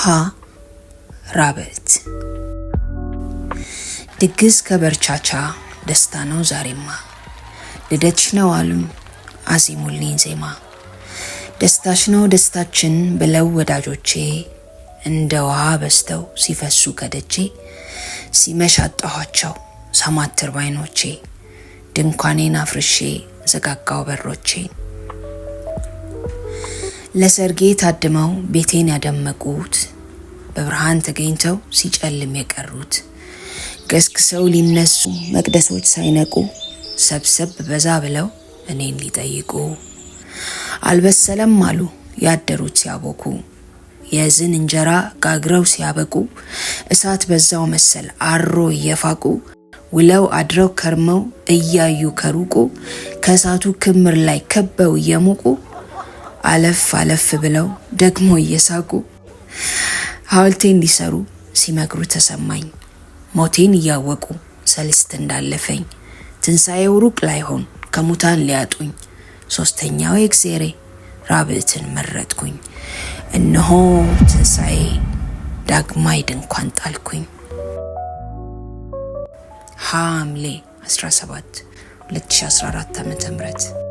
ሀ ራብዕት ድግስ ከበርቻቻ ደስታ ነው ዛሬማ ልደትሽ ነው አሉኝ አዚሙልኝ ዜማ ደስታሽ ነው ደስታችን ብለው ወዳጆቼ እንደ ውሃ በስተው ሲፈሱ ከደጄ ሲመሽ አጣኋቸው ሳማትር ባይኖቼ ድንኳኔን አፍርሼ ዘጋጋው በሮቼ ለሰርጌ ታድመው ቤቴን ያደመቁት በብርሃን ተገኝተው ሲጨልም የቀሩት ገስግሰው ሊነሱ መቅደሶች ሳይነቁ ሰብሰብ በዛ ብለው እኔን ሊጠይቁ አልበሰለም አሉ ያደሩት ሲያቦኩ የዝን እንጀራ ጋግረው ሲያበቁ እሳት በዛው መሰል አሮ እየፋቁ ውለው አድረው ከርመው እያዩ ከሩቁ ከእሳቱ ክምር ላይ ከበው እየሞቁ አለፍ አለፍ ብለው ደግሞ እየሳቁ ሐውልቴን ሊሰሩ ሲመክሩ ተሰማኝ ሞቴን እያወቁ ሰልስት እንዳለፈኝ ትንሣኤው ሩቅ ላይሆን ከሙታን ሊያጡኝ ሶስተኛው እግዚአብሔሬ ራብዕትን መረጥኩኝ እነሆ ትንሣኤ ዳግማይ ድንኳን ጣልኩኝ። ሐምሌ 17 2014 ዓ.ም